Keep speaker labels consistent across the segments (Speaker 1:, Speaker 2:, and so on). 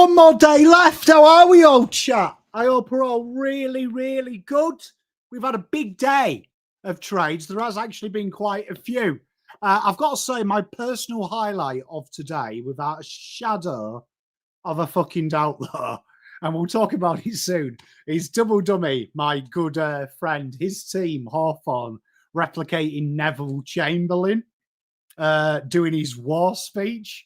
Speaker 1: one more day left. How are we all, chat? I hope we're all really, really good. We've had a big day of trades. There has actually been quite a few. I've got to say, my personal highlight of today, without a shadow of a fucking doubt, though, and we'll talk about it soon, is Double Dummy, my good friend, his team, Hawthorn, replicating Neville Chamberlain, doing his war speech.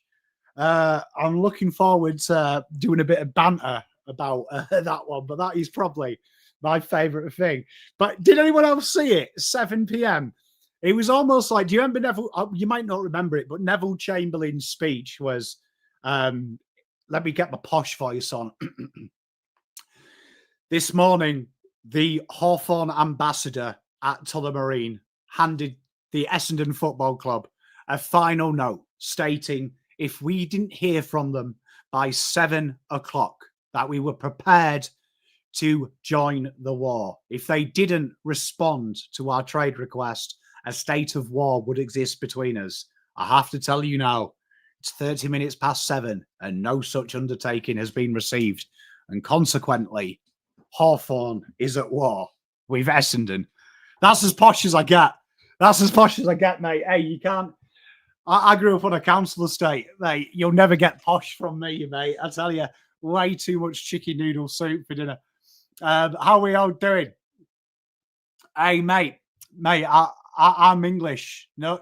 Speaker 1: I'm looking forward to doing a bit of banter about that one, but that is probably my favourite thing. But did anyone else see it? 7 p.m. It was almost like, do you remember Neville? You might not remember it, but Neville Chamberlain's speech was, let me get my posh voice on. This morning, the Hawthorn ambassador at Tullamarine handed the Essendon Football Club a final note stating if we didn't hear from them by 7 o'clock, that we were prepared to join the war. If they didn't respond to our trade request, a state of war would exist between us. I have to tell you now, it's 30 minutes past 7 and no such undertaking has been received. And consequently, Hawthorn is at war with Essendon. That's as posh as I get. That's as posh as I get, mate. Hey, you can't. I grew up on a council estate, mate. You'll never get posh from me, mate. I tell you, way too much chicken noodle soup for dinner. How are we all doing? Hey, mate, I'm English. No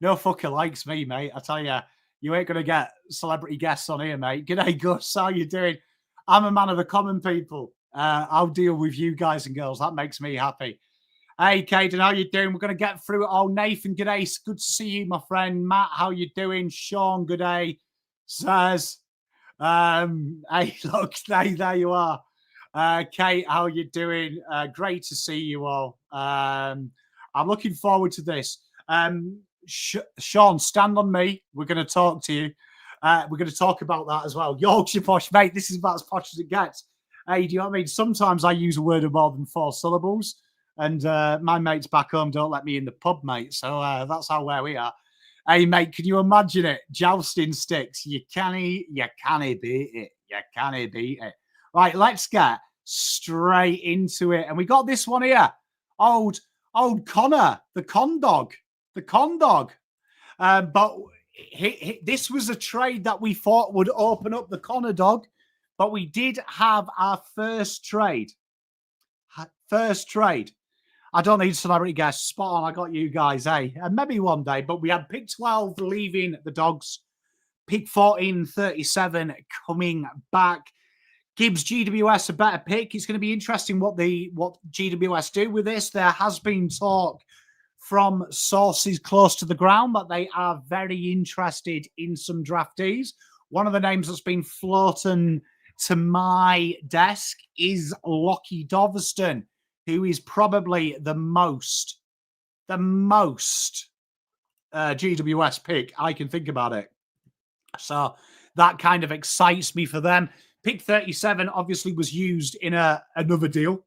Speaker 1: fucker likes me, mate. I tell you, you ain't gonna get celebrity guests on here, mate. G'day, Gus. How you doing? I'm a man of the common people. I'll deal with you guys and girls. That makes me happy. Hey, Caden, how you doing? We're going to get through it all. Nathan, good day. Good to see you, my friend. Matt, how you doing? Sean, good day. Says, hey, look, there you are. Kate, how you doing? Great to see you all. I'm looking forward to this. Sean, stand on me. We're going to talk to you. We're going to talk about that as well. Yorkshire posh, mate. This is about as posh as it gets. Hey, do you know what I mean? Sometimes I use a word of more than 4 syllables. And my mates back home don't let me in the pub, mate. So that's where we are. Hey, mate, can you imagine it? Jousting sticks. You can't beat it. You can't beat it. Right, let's get straight into it. And we got this one here. Old Connor, the con dog. The con dog. But this was a trade that we thought would open up the Connor dog. But we did have our first trade. First trade. I don't need celebrity guests. Spot on. I got you guys, eh? And maybe one day. But we had pick 12 leaving the Dogs. Pick 14, 37 coming back. Gives GWS a better pick. It's going to be interesting what GWS do with this. There has been talk from sources close to the ground that they are very interested in some draftees. One of the names that's been floating to my desk is Lockie Doverston, who is probably the most GWS pick I can think about it. So that kind of excites me for them. Pick 37 obviously was used in another deal.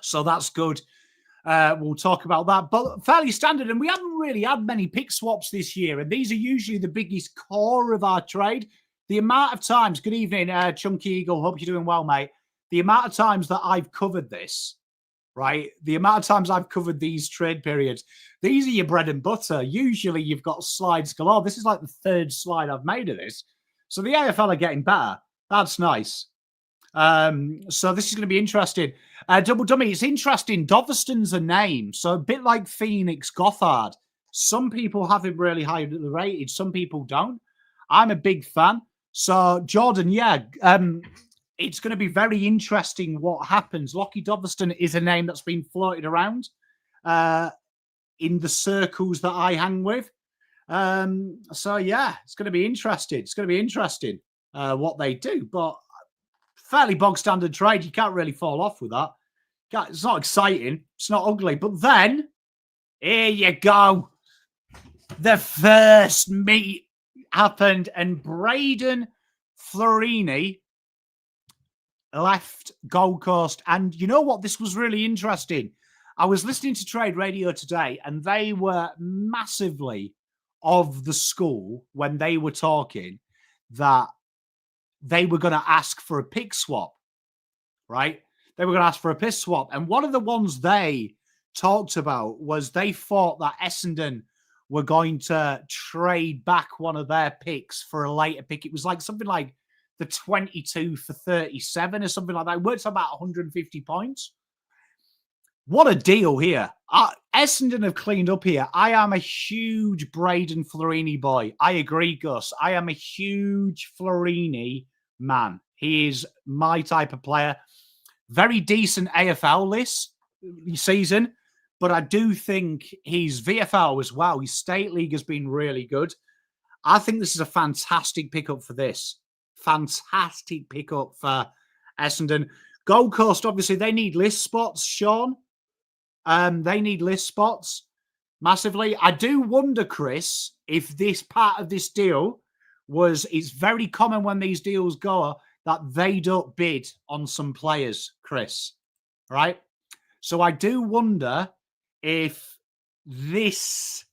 Speaker 1: So that's good. We'll talk about that. But fairly standard. And we haven't really had many pick swaps this year. And these are usually the biggest core of our trade. The amount of times, good evening, Chunky Eagle. Hope you're doing well, mate. The amount of times that I've covered this, right? The amount of times I've covered these trade periods, these are your bread and butter. Usually you've got slides galore. This is like the 3rd slide I've made of this. So the AFL are getting better. That's nice. So this is going to be interesting. Double Dummy, it's interesting. Doverston's a name. So a bit like Phoenix Gothard. Some people have him really highly rated. Some people don't. I'm a big fan. So Jordan, yeah, it's going to be very interesting what happens. Lockie Doverston is a name that's been floated around in the circles that I hang with. So, yeah, it's going to be interesting. It's going to be interesting what they do. But fairly bog standard trade. You can't really fall off with that. It's not exciting. It's not ugly. But then, here you go. The first meet happened and Braden Florini left Gold Coast. And you know what? This was really interesting. I was listening to Trade Radio today and they were massively of the school when they were talking that they were going to ask for a pick swap, right? They were going to ask for a pick swap. And one of the ones they talked about was they thought that Essendon were going to trade back one of their picks for a later pick. It was like something like the 22 for 37 or something like that. It works about 150 points. What a deal here. Essendon have cleaned up here. I am a huge Braden Florini boy. I agree, Gus. I am a huge Florini man. He is my type of player. Very decent AFL this season, but I do think his VFL as well. His state league has been really good. I think this is a fantastic pickup for this. Fantastic pickup for Essendon. Gold Coast, obviously, they need list spots, Sean. They need list spots massively. I do wonder, Chris, if this part of this deal it's very common when these deals go that they don't bid on some players, Chris, right? So I do wonder if this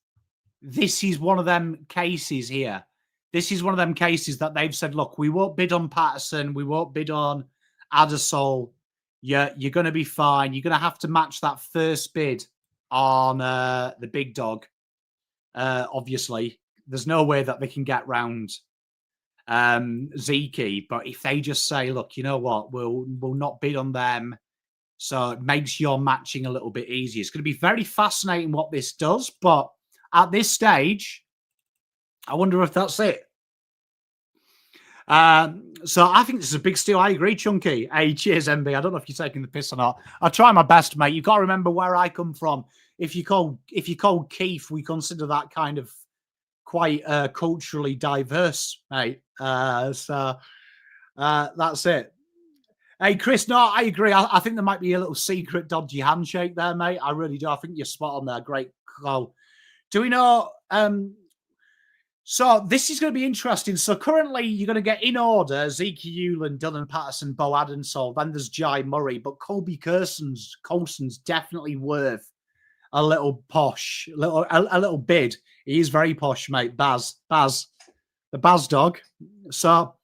Speaker 1: is one of them cases here. This is one of them cases that they've said, look, we won't bid on Patterson. We won't bid on Addersall. You're going to be fine. You're going to have to match that first bid on the big dog. Obviously, there's no way that they can get round Zeke. But if they just say, look, you know what, we'll not bid on them, so it makes your matching a little bit easier. It's going to be very fascinating what this does. But at this stage, I wonder if that's it. So I think this is a big steal. I agree, Chunky. Hey, cheers, MB. I don't know if you're taking the piss or not. I try my best, mate. You've got to remember where I come from. If you call Keith, we consider that kind of quite culturally diverse, mate. So that's it. Hey, Chris, no, I agree. I think there might be a little secret dodgy handshake there, mate. I really do. I think you're spot on there. Great call. Do we know... So this is going to be interesting. So currently you're going to get in order Zeke Hewland, Dylan Patterson, Bo Adensall. Then there's Jai Murray. But Colby Coulson's definitely worth a little posh, a little bid. He is very posh, mate. Baz, the Baz dog. So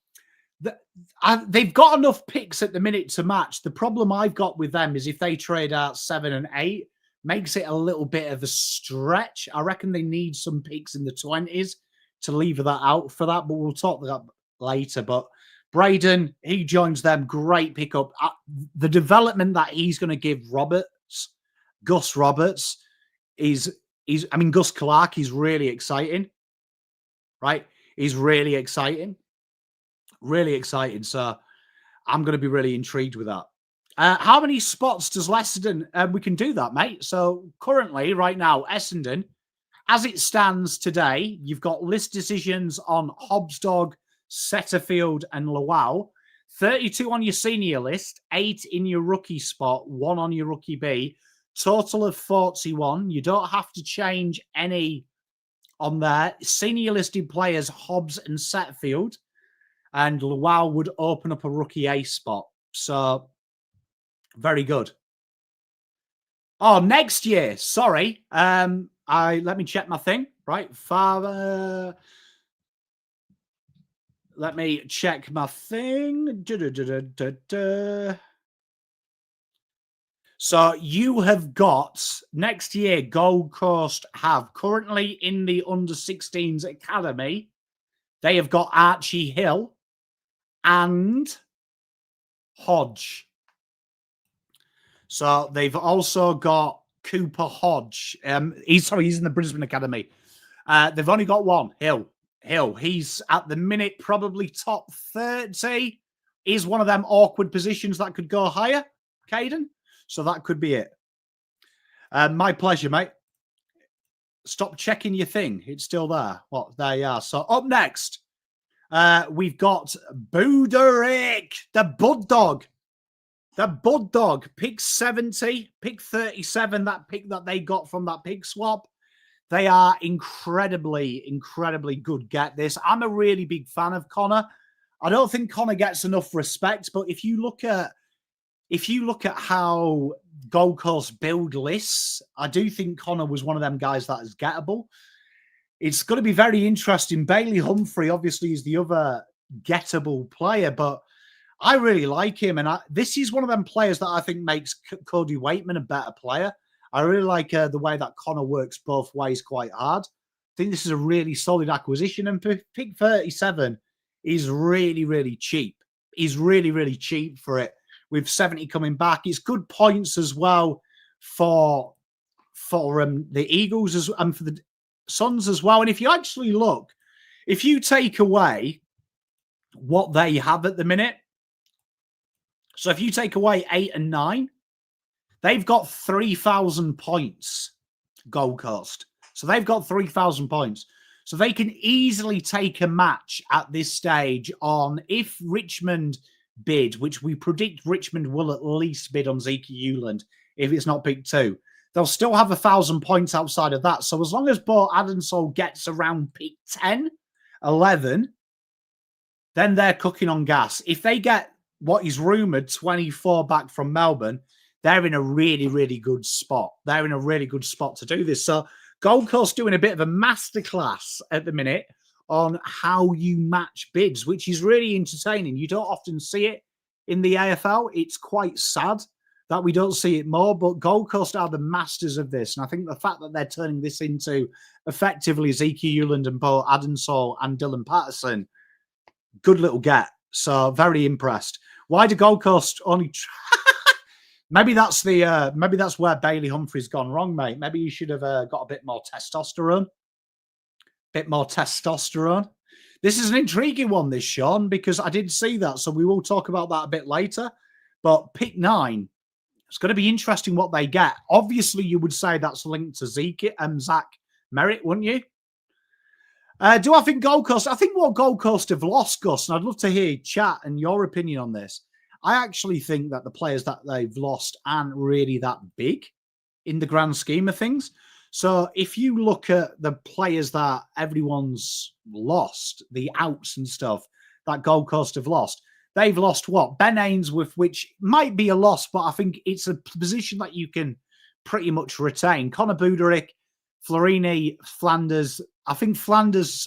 Speaker 1: they've got enough picks at the minute to match. The problem I've got with them is if they trade out 7 and 8, makes it a little bit of a stretch. I reckon they need some picks in the 20s. To leave that out for that, but we'll talk that later. But Braden, he joins them. Great pickup. The development that he's going to give Gus Roberts, Gus Clark is really exciting, right? He's really exciting. Really exciting. So I'm going to be really intrigued with that. How many spots does Essendon? We can do that, mate. So currently, right now, Essendon, as it stands today, you've got list decisions on Hobsdog, Setterfield, and Lawal. 32 on your senior list, 8 in your rookie spot, 1 on your rookie B. Total of 41. You don't have to change any on there. Senior listed players, Hobbs and Setterfield. And Lawal would open up a rookie A spot. So, very good. Oh, next year. Sorry. Let me check my thing. Right. Father. Let me check my thing. So you have got next year, Gold Coast have currently in the under-16s academy, they have got Archie Hill and Hodge. So they've also got Cooper Hodge. He's in the Brisbane Academy. They've only got one, Hill. He's at the minute probably top 30. Is one of them awkward positions that could go higher, Caden. So that could be it. My pleasure, mate. Stop checking your thing. It's still there. Well, there you are. So up next, we've got Buderick, the Bud Dog. The Bud Dog, pick 70, pick 37, that pick that they got from that pick swap. They are incredibly, incredibly good. Get this. I'm a really big fan of Connor. I don't think Connor gets enough respect, but if you look at how Gold Coast build lists, I do think Connor was one of them guys that is gettable. It's going to be very interesting. Bailey Humphrey, obviously, is the other gettable player, but I really like him. And this is one of them players that I think makes Cody Waitman a better player. I really like the way that Connor works both ways quite hard. I think this is a really solid acquisition. And for pick 37 is really, really cheap. He's really, really cheap for it. With 70 coming back, it's good points as well for the Eagles and for the Suns as well. And if you actually look, if you take away what they have at the minute, so if you take away 8 and 9, they've got 3,000 points, Gold Coast. So they've got 3,000 points. So they can easily take a match at this stage on if Richmond bid, which we predict Richmond will at least bid on Zeke Uland if it's not pick 2. They'll still have 1,000 points outside of that. So as long as Bo Adensole gets around pick 10, 11, then they're cooking on gas. If they get what is rumoured 24 back from Melbourne, they're in a really, really good spot. They're in a really good spot to do this. So Gold Coast doing a bit of a masterclass at the minute on how you match bids, which is really entertaining. You don't often see it in the AFL. It's quite sad that we don't see it more, but Gold Coast are the masters of this. And I think the fact that they're turning this into effectively Zeke Uland and Bo Adensole and Dylan Patterson, good little get. So very impressed. Why do Gold Coast only... Maybe that's where Bailey Humphrey's gone wrong, mate. Maybe you should have got a bit more testosterone. This is an intriguing one, this, Sean, because I did see that. So we will talk about that a bit later. But pick 9, it's going to be interesting what they get. Obviously, you would say that's linked to Zach Merrett, wouldn't you? Do I think Gold Coast? I think what Gold Coast have lost, Gus, and I'd love to hear chat and your opinion on this. I actually think that the players that they've lost aren't really that big in the grand scheme of things. So if you look at the players that everyone's lost, the outs and stuff that Gold Coast have lost, they've lost what? Ben Ainsworth, which might be a loss, but I think it's a position that you can pretty much retain. Connor Buderick, Florini, Flanders. I think Flanders,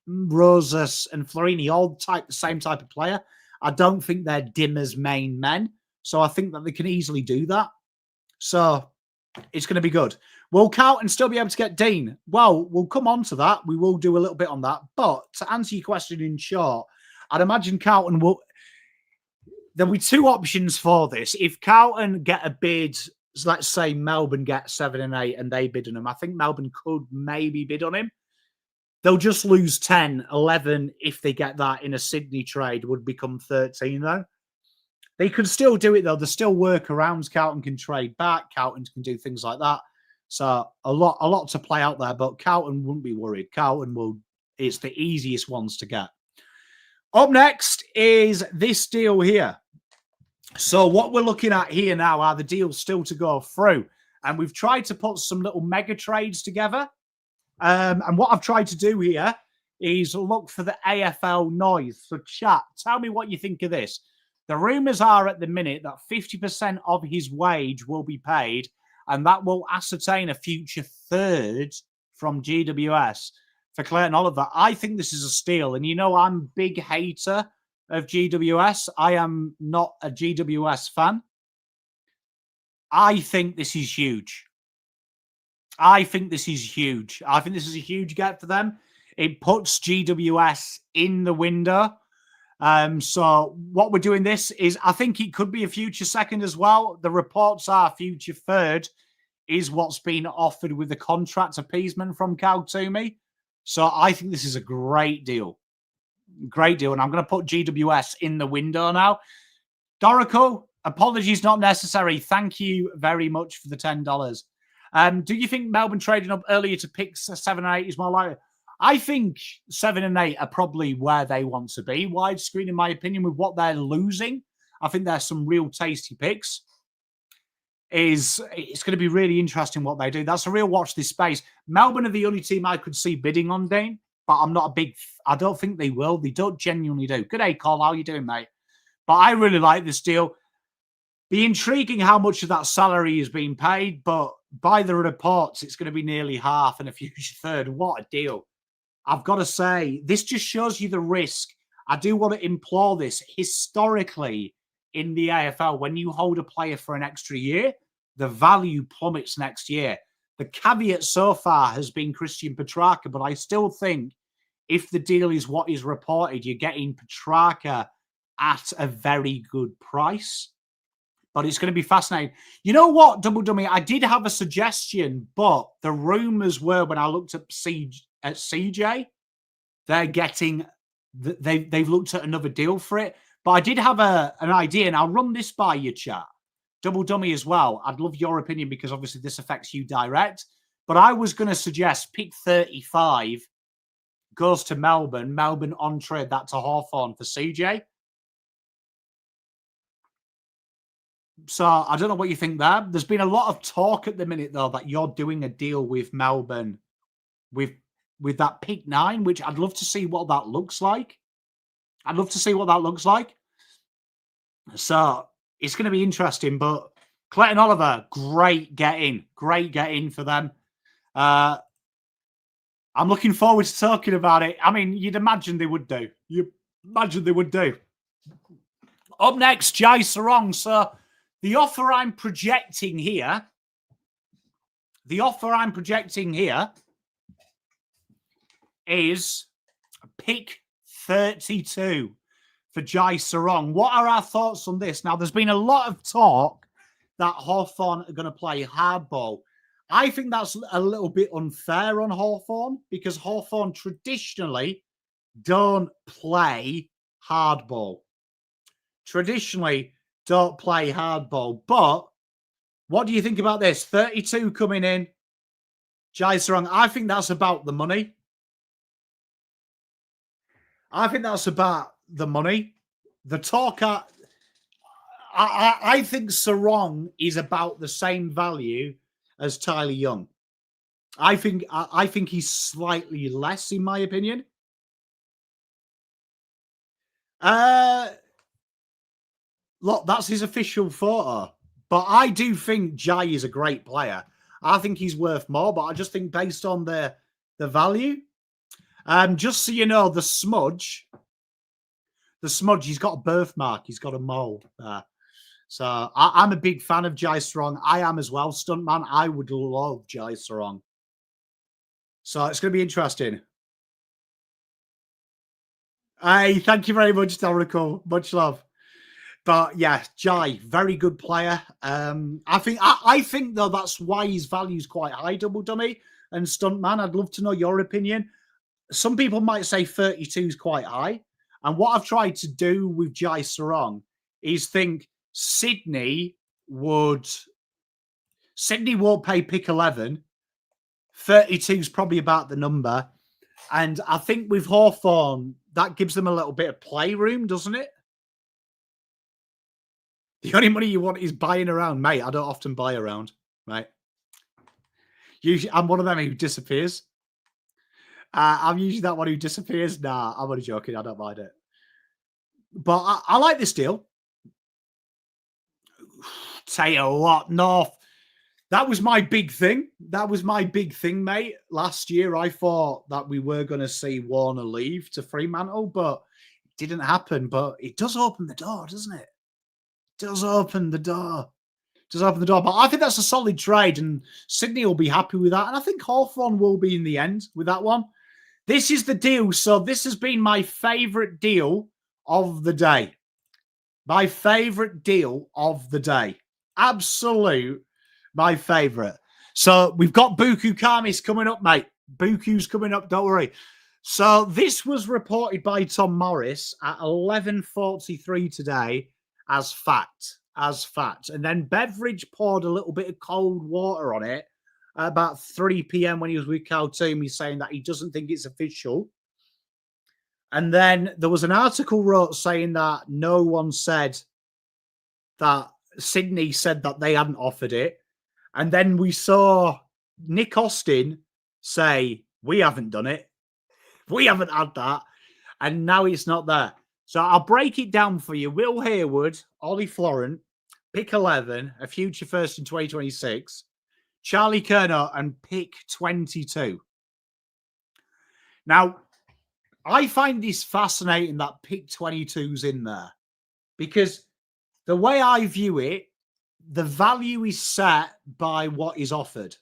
Speaker 1: Rosas, and Florini all the same type of player. I don't think they're Dimmer's main men. So I think that they can easily do that. So it's going to be good. Will Carlton still be able to get Dean? Well, we'll come on to that. We will do a little bit on that. But to answer your question in short, I'd imagine Carlton will... There'll be 2 options for this. If Carlton get a bid, let's say Melbourne get 7 and 8 and they bid on him, I think Melbourne could maybe bid on him. They'll just lose 10, 11 if they get that in a Sydney trade, would become 13 though. They could still do it though. There's still workarounds. Carlton can trade back. Carlton can do things like that. So a lot to play out there, but Carlton wouldn't be worried. Carlton it's the easiest ones to get. Up next is this deal here. So what we're looking at here now are the deals still to go through. And we've tried to put some little mega trades together. And what I've tried to do here is look for the AFL noise. So chat, tell me what you think of this. The rumours are at the minute that 50% of his wage will be paid, and that will ascertain a future third from GWS for Clayton Oliver. I think this is a steal. And you know, I'm a big hater of GWS. I am not a GWS fan. I think this is huge. I think this is huge. I think this is a huge get for them. It puts GWS in the window. So what we're doing this is, I think it could be a future second as well. The reports are future third is what's been offered with the contract appeasement from Cal Toomey. So I think this is a great deal. Great deal. And I'm going to put GWS in the window now. Dorico, apologies not necessary. Thank you very much for the $10. Do you think Melbourne trading up earlier to pick 7 and 8 is more likely? I think 7 and 8 are probably where they want to be. Widescreen, in my opinion, with what they're losing. I think there's some real tasty picks. It's going to be really interesting what they do. That's a real watch this space. Melbourne are the only team I could see bidding on, Dane, but I don't think they will. They don't genuinely do. Good day, Cole. How are you doing, mate? But I really like this deal. Be intriguing how much of that salary is being paid, but by the reports, it's going to be nearly half and a future third. What a deal. I've got to say, this just shows you the risk I do want to implore this. Historically, in the AFL, when you hold a player for an extra year, the value plummets next year. The caveat so far has been Christian Petracca, but I still think if the deal is what is reported, you're getting Petracca at a very good price. But it's going to be fascinating. You know what, Double Dummy? I did have a suggestion, but the rumours were when I looked at CJ, they're getting, they've looked at another deal for it. But I did have an idea, and I'll run this by you, chat. Double Dummy as well. I'd love your opinion because obviously this affects you direct. But I was going to suggest pick 35 goes to Melbourne. Melbourne on trade that to Hawthorn for CJ. So I don't know what you think there. There's been a lot of talk at the minute, though, that you're doing a deal with Melbourne with that pick 9, which I'd love to see what that looks like. I'd love to see what that looks like. So it's going to be interesting. But Clayton Oliver, great get-in. Great get-in for them. I'm looking forward to talking about it. I mean, you'd imagine they would do. You imagine they would do. Up next, Jai Serong. So the offer I'm projecting here is pick 32 for Jai Serong. What are our thoughts on this? Now, there's been a lot of talk that Hawthorn are going to play hardball. I think that's a little bit unfair on Hawthorn because Hawthorn traditionally don't play hardball. Traditionally don't play hardball. But what do you think about this? 32 coming in. Jai Serong, I think that's about the money. I think that's about the money. The talk, I think Serong is about the same value as Tyler Young. I think he's slightly less, in my opinion. Look, that's his official photo. But I do think Jai is a great player. I think he's worth more, but I just think based on the value. Just so you know, the smudge, he's got a birthmark. He's got a mole there. So I'm a big fan of Jai Serong. I am as well. Stuntman, I would love Jai Serong. So it's going to be interesting. Hey, thank you very much, Dorico. Much love. But yeah, Jai, very good player. I think though that's why his value is quite high, Double Dummy and Stuntman. I'd love to know your opinion. Some people might say 32 is quite high. And what I've tried to do with Jai Serong is think Sydney won't pay pick 11. 32 is probably about the number. And I think with Hawthorn, that gives them a little bit of playroom, doesn't it? The only money you want is buying around. Mate, I don't often buy around, right? Usually, I'm one of them who disappears. I'm usually that one who disappears. Nah, I'm only joking. I don't mind it. But I like this deal. Tell you what, North. That was my big thing. That was my big thing, mate. Last year, I thought that we were going to see Warner leave to Fremantle, but it didn't happen. But it does open the door, doesn't it? It does open the door. It does open the door. But I think that's a solid trade, and Sydney will be happy with that. And I think Hawthorn will be in the end with that one. This is the deal. So this has been my favourite deal of the day. My favourite deal of the day. Absolute my favourite. So we've got Buku Khamis coming up, mate. Buku's coming up, don't worry. So this was reported by Tom Morris at 11:43 today as fact. And then Beveridge poured a little bit of cold water on it at about 3 p.m. when he was with Cal Toomey saying that he doesn't think it's official. And then there was an article wrote saying that no one said that Sydney said that they hadn't offered it. And then we saw Nick Austin say, we haven't done it. We haven't had that. And now it's not there. So I'll break it down for you. Will Hayward, Ollie Florent, pick 11, a future first in 2026, Charlie Curnow, and pick 22. Now, I find this fascinating that pick 22's in there because the way I view it, the value is set by what is offered,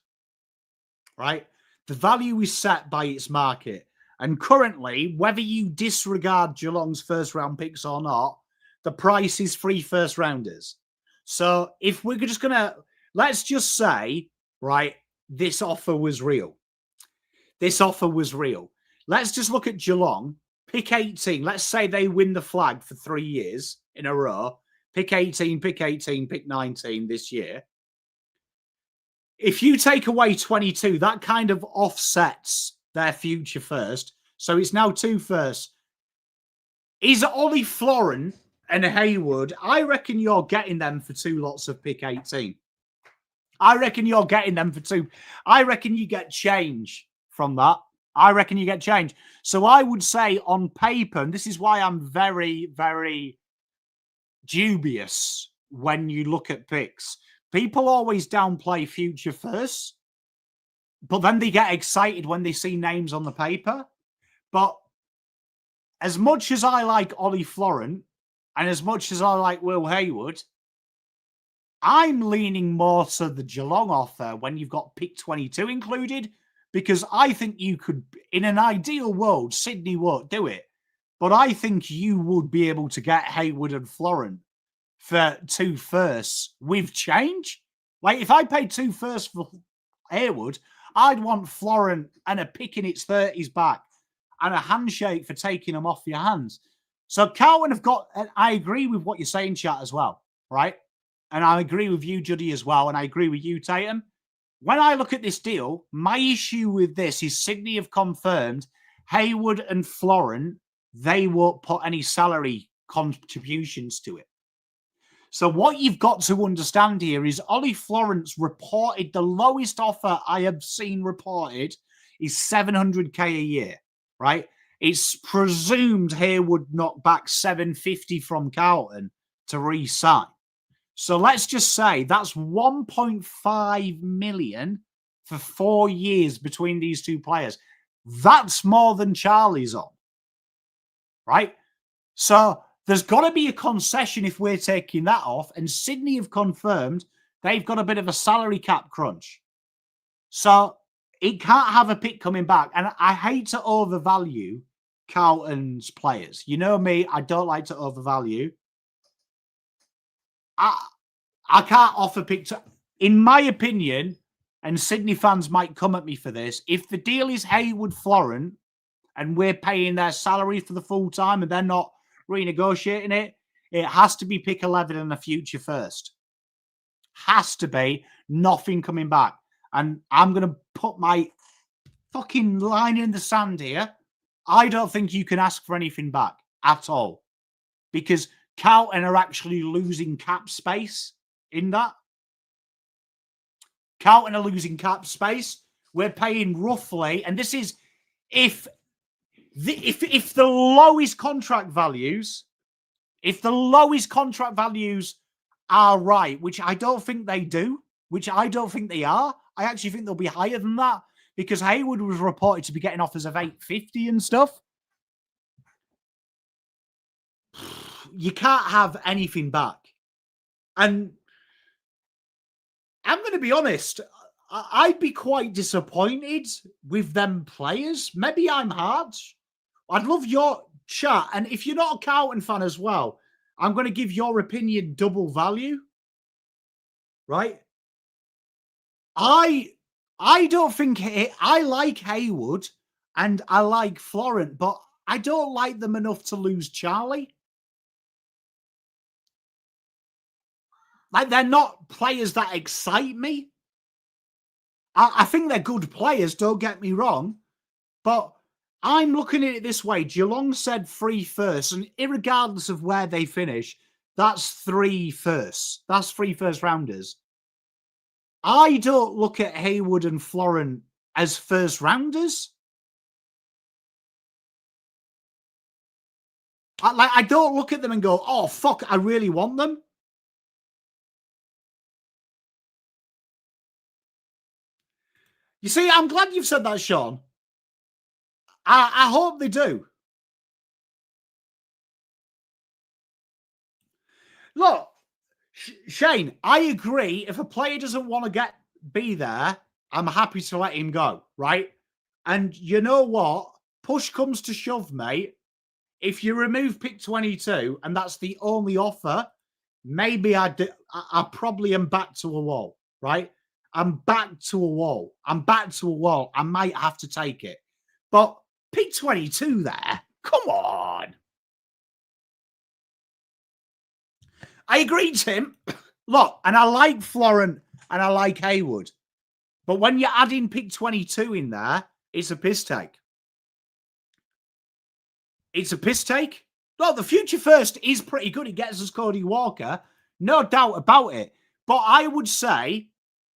Speaker 1: right? The value is set by its market. And currently, whether you disregard Geelong's first round picks or not, the price is 3 first rounders. So if we're just going to, let's just say, right, this offer was real. This offer was real. Let's just look at Geelong. Pick 18. Let's say they win the flag for 3 years in a row. Pick 18, pick 18, pick 19 this year. If you take away 22, that kind of offsets their future first. So it's now 2 firsts. Is Ollie Florent and Haywood? I reckon you're getting them for 2 lots of pick 18. I reckon you're getting them for 2. I reckon you get change from that. I reckon you get change. So I would say on paper, and this is why I'm very, very dubious when you look at picks. People always downplay future firsts, but then they get excited when they see names on the paper. But as much as I like Ollie Florent and as much as I like Will Haywood, I'm leaning more to the Geelong offer when you've got pick 22 included, because I think you could, in an ideal world, Sydney won't do it, but I think you would be able to get Haywood and Florent for 2 firsts with change. Like, if I paid 2 firsts for Haywood, I'd want Florent and a pick in its 30s back and a handshake for taking them off your hands. So Carlton have got, and I agree with what you're saying, chat, as well, right? And I agree with you, Juddy, as well, and I agree with you, Tatum. When I look at this deal, my issue with this is Sydney have confirmed Haywood and Florent, they won't put any salary contributions to it. So what you've got to understand here is Ollie Florent's reported, the lowest offer I have seen reported is 700K a year, right? It's presumed Haywood knocked back 750 from Carlton to re-sign. So let's just say that's 1.5 million for 4 years between these two players. That's more than Charlie's on, right? So there's got to be a concession if we're taking that off. And Sydney have confirmed they've got a bit of a salary cap crunch. So it can't have a pick coming back. And I hate to overvalue Carlton's players. You know me, I don't like to overvalue. I can't offer pick to, in my opinion, and Sydney fans might come at me for this, if the deal is Haywood Florent and we're paying their salary for the full time and they're not renegotiating it, it has to be pick 11 and a future first. Has to be, nothing coming back. And I'm going to put my fucking line in the sand here. I don't think you can ask for anything back at all, because Carlton are actually losing cap space in that. Carlton are losing cap space. We're paying roughly, and this is if the lowest contract values, are right, which I don't think they do, which I don't think they are. I actually think they'll be higher than that, because Haywood was reported to be getting offers of 850 and stuff. You can't have anything back. And I'm going to be honest, I'd be quite disappointed with them players. Maybe I'm harsh. I'd love your chat. And if you're not a Carlton fan as well, I'm going to give your opinion double value. Right? I don't think I like Haywood and I like Florent, but I don't like them enough to lose Charlie. Like, they're not players that excite me. I think they're good players, don't get me wrong. But I'm looking at it this way. Geelong said 3 firsts, and irregardless of where they finish, that's 3 firsts. That's 3 first rounders. I don't look at Haywood and Florent as first rounders. I don't look at them and go, oh, fuck, I really want them. You see, I'm glad you've said that, Sean. I hope they do. Look, Shane, I agree. If a player doesn't want to be there, I'm happy to let him go, right? And you know what? Push comes to shove, mate. If you remove pick 22 and that's the only offer, maybe I probably am back to a wall, right? I'm back to a wall. I'm back to a wall. I might have to take it. But pick 22 there, come on. I agree, Tim. Look, and I like Florent and I like Haywood. But when you're adding pick 22 in there, it's a piss take. It's a piss take. Look, the future first is pretty good. It gets us Cody Walker. No doubt about it. But I would say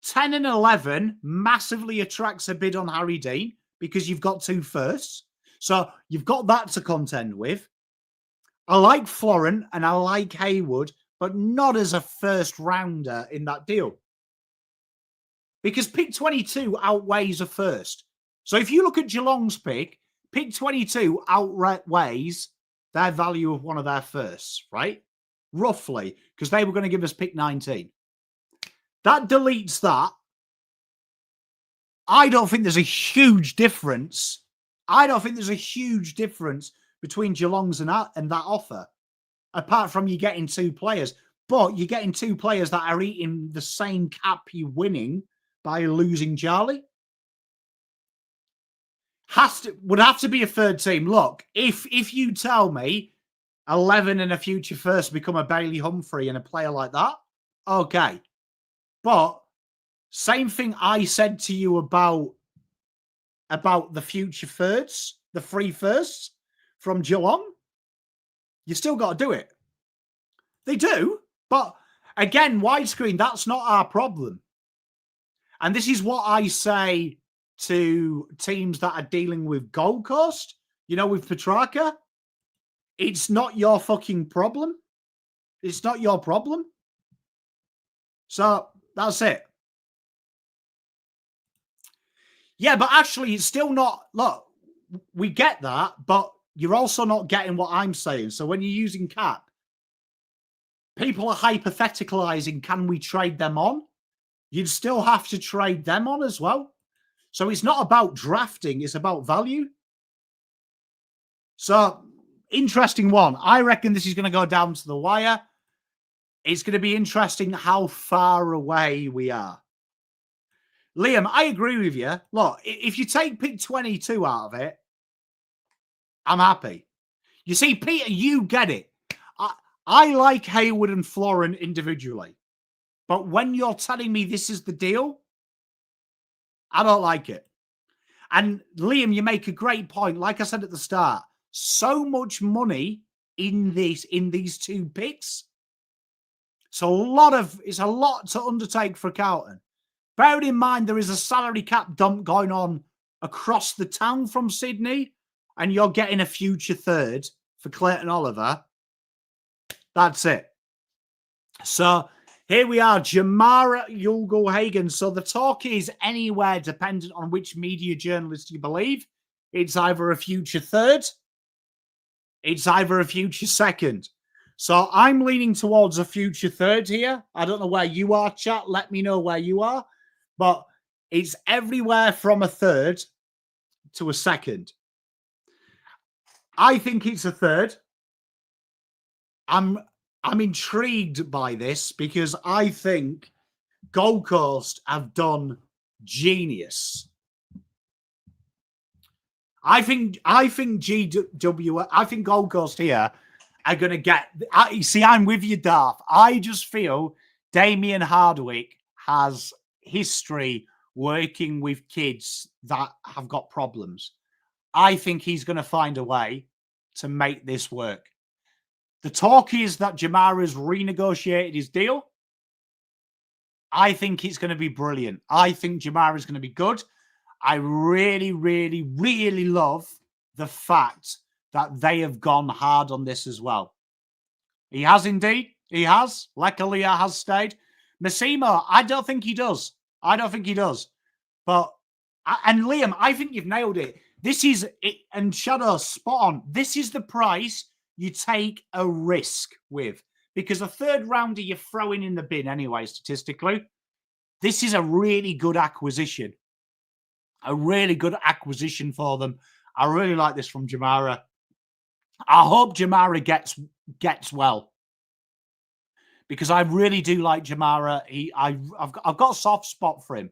Speaker 1: 10 and 11 massively attracts a bid on Harry Dean because you've got 2 firsts. So you've got that to contend with. I like Florent and I like Haywood, but not as a first rounder in that deal. Because pick 22 outweighs a first. So if you look at Geelong's pick 22 outweighs their value of one of their firsts, right? Roughly, because they were going to give us pick 19. That deletes that. I don't think there's a huge difference. I don't think there's a huge difference between Geelong's and that offer, apart from you getting 2 players. But you're getting 2 players that are eating the same cap you're winning by losing Charlie. Would have to be a third team. Look, if you tell me 11 and a future first become a Bailey Humphrey and a player like that, okay. But same thing I said to you about the future thirds, the 3 firsts from Geelong. You still got to do it. They do, but again, widescreen, that's not our problem. And this is what I say to teams that are dealing with Gold Coast, with Petracca. It's not your fucking problem. It's not your problem. So that's it. Yeah, but actually, it's still not. Look, we get that, but you're also not getting what I'm saying. So when you're using cap, people are hypotheticalizing, can we trade them on? You'd still have to trade them on as well. So it's not about drafting, it's about value. So, interesting one. I reckon this is going to go down to the wire. It's going to be interesting how far away we are. Liam, I agree with you. Look, if you take pick 22 out of it, I'm happy. You see, Peter, you get it. I like Haywood and Florent individually. But when you're telling me this is the deal, I don't like it. And Liam, you make a great point. Like I said at the start, so much money in these 2 picks. It's a lot to undertake for Carlton. Bearing in mind there is a salary cap dump going on across the town from Sydney, and you're getting a future third for Clayton Oliver. That's it. So here we are, Jamara Ugle-Hagan. So the talk is anywhere, dependent on which media journalist you believe. It's either a future third, it's either a future second. So I'm leaning towards a future third here. I don't know where you are, chat. Let me know where you are. But it's everywhere from a third to a second. I think it's a third. I'm intrigued by this because I think Gold Coast have done genius. I think Gold Coast here are going to get. I'm with you, Darth. I just feel Damien Hardwick has history working with kids that have got problems. I think he's going to find a way to make this work. The talk is that Jamara's renegotiated his deal. I think it's going to be brilliant. I think Jamara's going to be good. I really, really, really love the fact that they have gone hard on this as well. He has indeed. He has. Lekalia has stayed. Massimo, I don't think he does. But, and Liam, I think you've nailed it. This is it. And Shadow, spot on. This is the price you take a risk with. because a third rounder you're throwing in the bin anyway, statistically. This is a really good acquisition. A really good acquisition for them. I really like this from Jamara. I hope Jamara gets well, because I really do like Jamara. I've got a soft spot for him.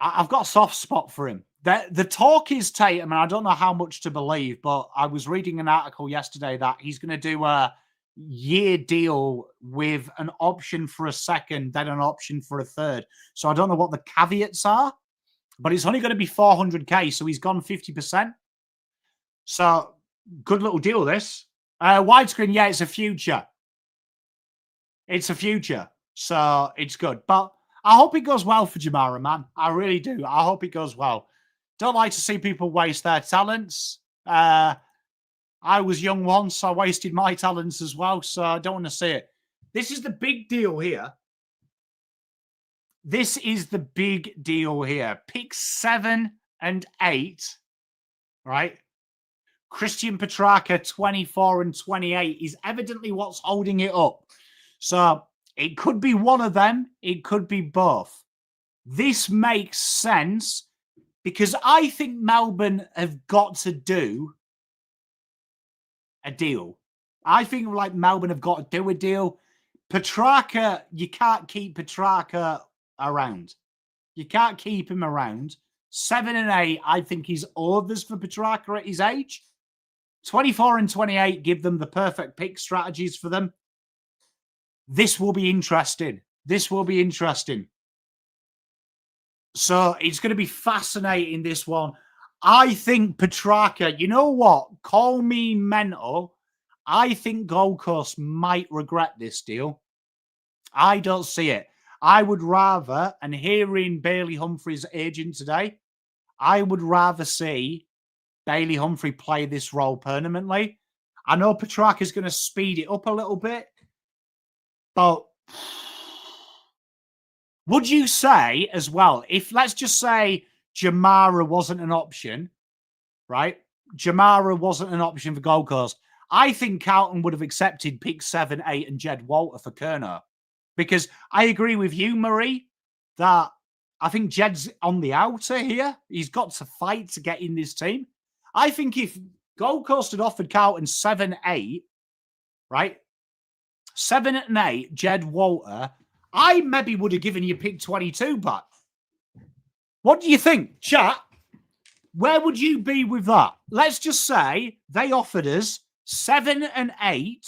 Speaker 1: I've got a soft spot for him. The talk is Tatum, and I don't know how much to believe, but I was reading an article yesterday that he's going to do a year deal with an option for a second, then an option for a third. So I don't know what the caveats are, but it's only going to be 400K, so he's gone 50%. So good little deal, this. Widescreen, yeah, it's a future. It's a future, so it's good. But I hope it goes well for Jamara, man. I really do. I hope it goes well. Don't like to see people waste their talents. I was young once. I wasted my talents as well, so I don't want to see it. This is the big deal here. This is the big deal here. Picks 7 and 8, right? Christian Petracca, 24 and 28, is evidently what's holding it up. So it could be one of them. It could be both. This makes sense because I think Melbourne have got to do a deal. I think like Melbourne have got to do a deal. Petracca, you can't keep Petracca around. You can't keep him around. 7 and 8, I think he's overs for Petracca at his age. 24 and 28 give them the perfect pick strategies for them. This will be interesting. This will be interesting. So it's going to be fascinating, this one. I think Petracca, you know what? Call me mental. I think Gold Coast might regret this deal. I don't see it. I would rather, and hearing Bailey Humphrey's agent today, I would rather see Bailey Humphrey play this role permanently. I know Petracca is going to speed it up a little bit, but would you say as well, if let's just say Jamara wasn't an option, right? Jamara wasn't an option for Gold Coast. I think Carlton would have accepted pick 7, 8 and Jed Walter for Curnow. Because I agree with you, Marie, that I think Jed's on the outer here. He's got to fight to get in this team. I think if Gold Coast had offered Carlton 7, 8, right? 7 and 8, Jed Walter, I maybe would have given you pick 22 back. What do you think, chat? Where would you be with that? Let's just say they offered us 7 and 8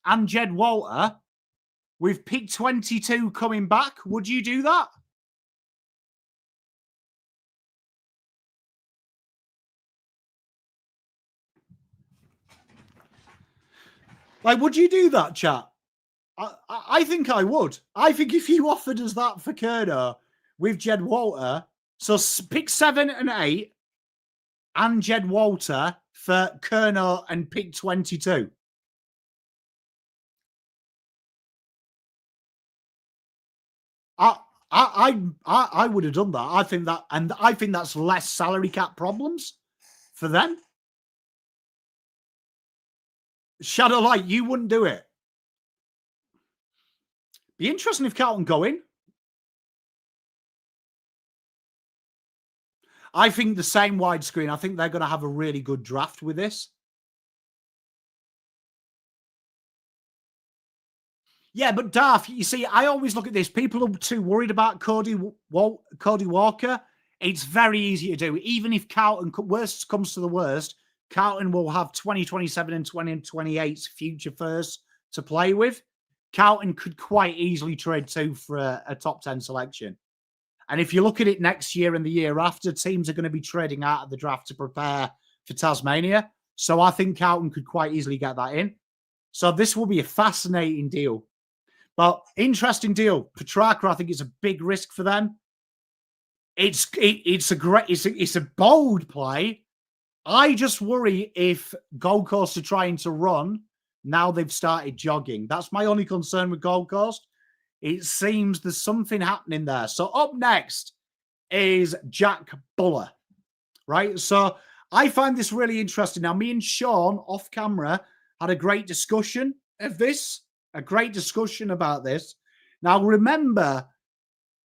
Speaker 1: and Jed Walter with pick 22 coming back. Would you do that? Like, would you do that, chat? I think I would. I think if you offered us that for Curnow with Jed Walter, so pick 7 and 8 and Jed Walter for Curnow and pick 22. I would have done that. I think that, and I think that's less salary cap problems for them. Shadow Light, you wouldn't do it. Be interesting if Carlton go in. I think the same widescreen. I think they're going to have a really good draft with this. Yeah, but Darth, you see, I always look at this. People are too worried about Cody Walker. It's very easy to do. Even if Carlton, worst comes to the worst, Carlton will have 2027 and 2028's future first to play with. Carlton could quite easily trade 2 for a top 10 selection. And if you look at it next year and the year after, teams are going to be trading out of the draft to prepare for Tasmania. So I think Carlton could quite easily get that in. So this will be a fascinating deal. But interesting deal. Petracca, I think, is a big risk for them. It's a bold play. I just worry if Gold Coast are trying to run now they've started jogging. That's my only concern with Gold Coast. It seems there's something happening there. So up next is Jack Buller, right? So I find this really interesting. Now, me and Sean off camera had a great discussion of this, a great discussion about this. Now, remember,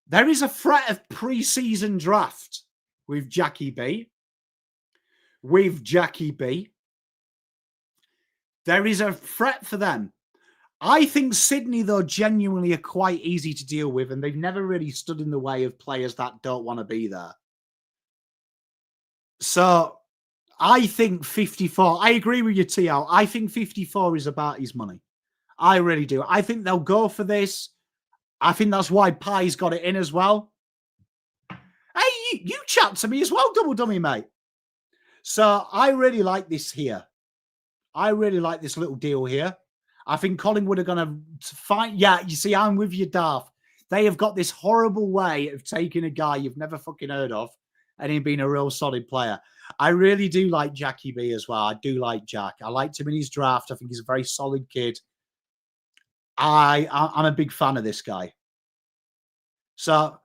Speaker 1: there is a threat of pre-season draft with Jackie B. There is a threat for them. I think Sydney, though, genuinely are quite easy to deal with, and they've never really stood in the way of players that don't want to be there. So I think 54, I agree with you, T.O. I think 54 is about his money. I really do. I think they'll go for this. I think that's why Pie's got it in as well. Hey, you chat to me as well, Double Dummy, mate. So I really like this here. I really like this little deal here. I think Collingwood are going to fight. Yeah, you see, I'm with you, Darth. They have got this horrible way of taking a guy you've never fucking heard of and him being a real solid player. I really do like Jackie B as well. I do like Jack. I liked him in his draft. I think he's a very solid kid. I'm a big fan of this guy. So,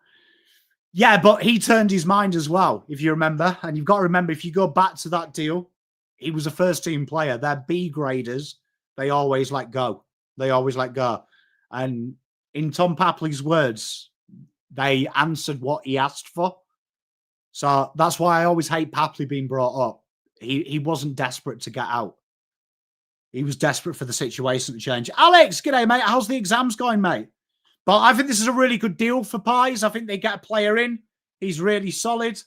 Speaker 1: yeah, but he turned his mind as well, if you remember. And you've got to remember, if you go back to that deal, he was a first-team player. They're B graders. They always let go. They always let go. And in Tom Papley's words, they answered what he asked for. So that's why I always hate Papley being brought up. He wasn't desperate to get out. He was desperate for the situation to change. Alex, g'day, mate. How's the exams going, mate? But I think this is a really good deal for Pies. I think they get a player in. He's really solid.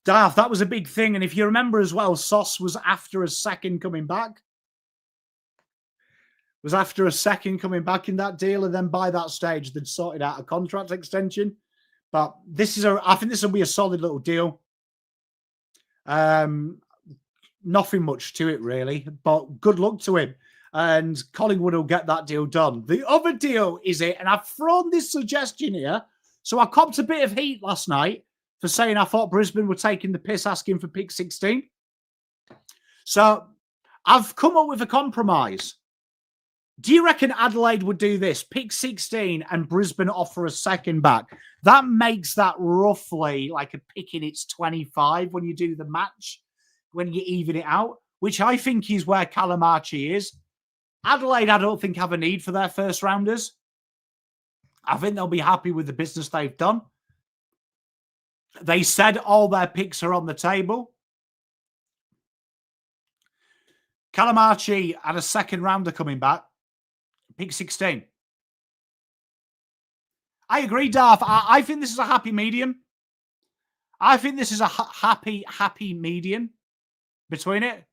Speaker 1: Darth, that was a big thing. And if you remember as well, Sauce was after a second coming back. Was after a second coming back in that deal. And then by that stage, they'd sorted out a contract extension. But this is I think this will be a solid little deal. Nothing much to it, really. But good luck to him. And Collingwood will get that deal done. The other deal is it, and I've thrown this suggestion here. So I copped a bit of heat last night for saying I thought Brisbane were taking the piss asking for pick 16. So I've come up with a compromise. Do you reckon Adelaide would do this? Pick 16 and Brisbane offer a second back. That makes that roughly like a pick in its 25 when you do the match, when you even it out, which I think is where Callum Ah Chee is. Adelaide, I don't think have a need for their first rounders. I think they'll be happy with the business they've done. They said all their picks are on the table. Callum Ah Chee had a second rounder coming back. Pick 16. I agree, Darth. I think this is a happy medium. I think this is a happy medium between it.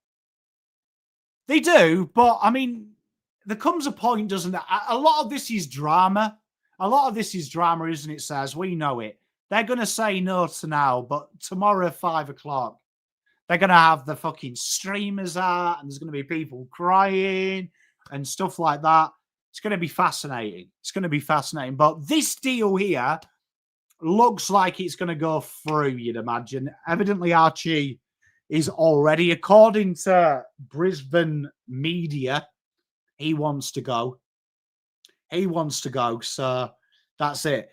Speaker 1: They do, but I mean, there comes a point, doesn't it? A lot of this is drama. A lot of this is drama, isn't it, Says? We know it. They're going to say no to now, but tomorrow at 5 o'clock, they're going to have the fucking streamers out and there's going to be people crying and stuff like that. It's going to be fascinating. It's going to be fascinating. But this deal here looks like it's going to go through, you'd imagine. Evidently, Ah Chee is already, according to Brisbane media, he wants to go. He wants to go. So that's it.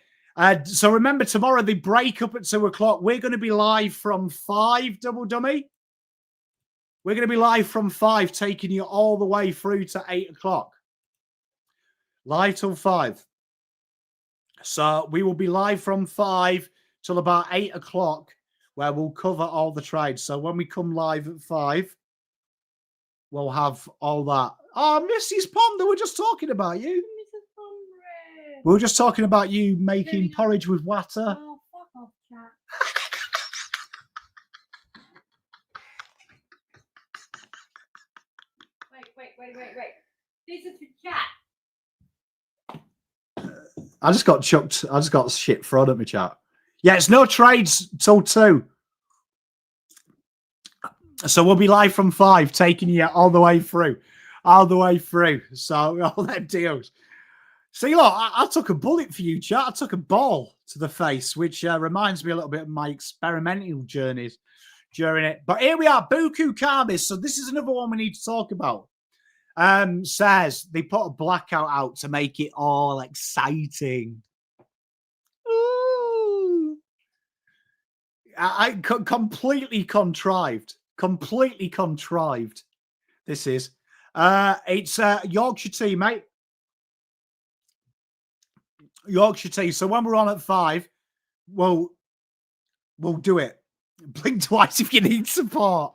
Speaker 1: So remember, tomorrow they break up at 2 o'clock. We're going to be live from 5, Double Dummy. We're going to be live from 5, taking you all the way through to 8 o'clock. Live till 5. So we will be live from 5 till about 8 o'clock, where we'll cover all the trades. So when we come live at 5, we'll have all that. Oh, Mrs. Pond, we were just talking about you. We were just talking about you making porridge with water.
Speaker 2: Oh, fuck off, chat. Wait. This is for chat.
Speaker 1: I just got chucked. I just got shit thrown at me, chat. Yeah, it's no trades till 2. So we'll be live from 5, taking you all the way through. All the way through. So all them deals. See, look, I took a bullet for you, chat. I took a ball to the face, which reminds me a little bit of my experimental journeys during it. But here we are, Buku Khamis. So this is another one we need to talk about. Says they put a blackout out to make it all exciting. Ooh. Completely contrived. Completely contrived. This is. It's Yorkshire tea, mate. Yorkshire tea. So when we're on at 5, we'll do it. Blink twice if you need support.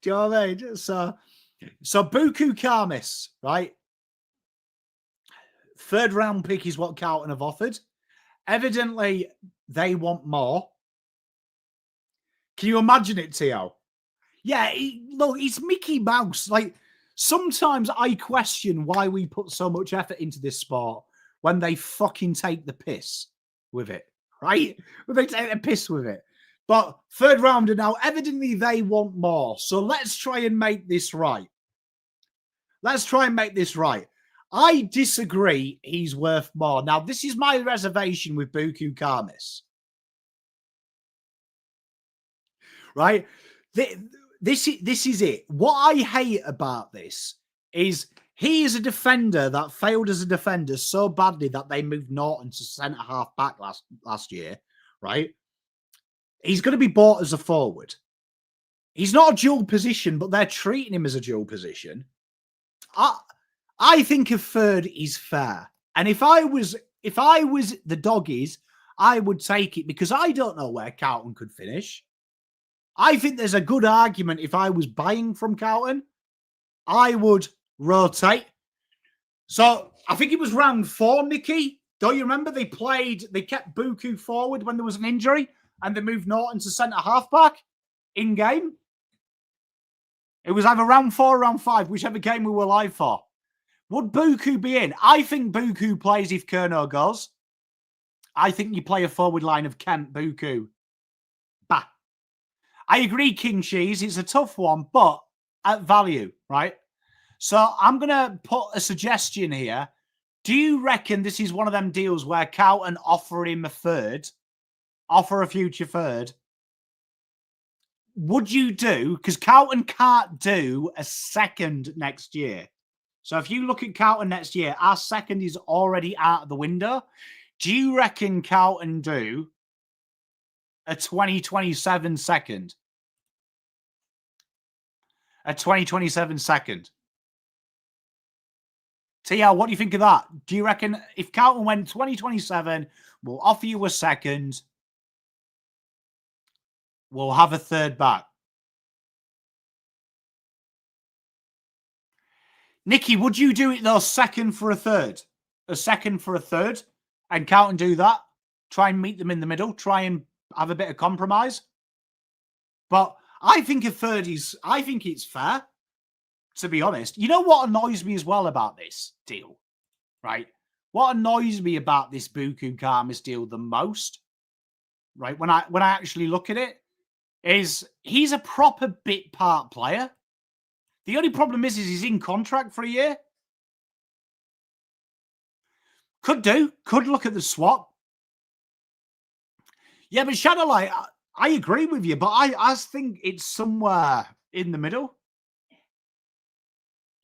Speaker 1: Do you know what I mean? So Buku Khamis, right? 3rd round pick is what Carlton have offered. Evidently, they want more. Can you imagine it, Tio? Yeah, look, it's Mickey Mouse. Like, sometimes I question why we put so much effort into this sport when they fucking take the piss with it, right? When they take the piss with it. But 3rd rounder now, evidently they want more. So let's try and make this right. Let's try and make this right. I disagree he's worth more. Now, this is my reservation with Buku Khamis. Right? This is it. What I hate about this is he is a defender that failed as a defender so badly that they moved Norton to centre-half back last year, right? He's going to be bought as a forward. He's not a dual position, but they're treating him as a dual position. I think a 3rd is fair. And if I was the Doggies, I would take it because I don't know where Carlton could finish. I think there's a good argument if I was buying from Carlton, I would rotate. So I think it was round 4, Nicky. Don't you remember they kept Buku forward when there was an injury and they moved Norton to centre half back in game? It was either round 4 or round 5, whichever game we were live for. Would Buku be in? I think Buku plays if Curnow goes. I think you play a forward line of Kent, Buku. Bah. I agree, King Cheese. It's a tough one, but at value, right? So I'm going to put a suggestion here. Do you reckon this is one of them deals where Carlton offer him a 3rd, offer a future 3rd? Would you do, because Carlton can't do a 2nd next year. So if you look at Carlton next year, our 2nd is already out of the window. Do you reckon Carlton do a 2027 2nd? A 2027 2nd? TL, what do you think of that? Do you reckon if Carlton went 2027, we'll offer you a 2nd, we'll have a 3rd back? Nicky, would you do it though, 2nd for a 3rd? A 2nd for a 3rd? And Carlton do that? Try and meet them in the middle? Try and have a bit of compromise? But I think a 3rd is... I think it's fair, to be honest. You know what annoys me as well about this deal, right? What annoys me about this Buku Khamis deal the most, right, when I actually look at it, is he's a proper bit part player. The only problem is he's in contract for a year. Could do. Could look at the swap. Yeah, but Shadowlight, I agree with you, but I think it's somewhere in the middle.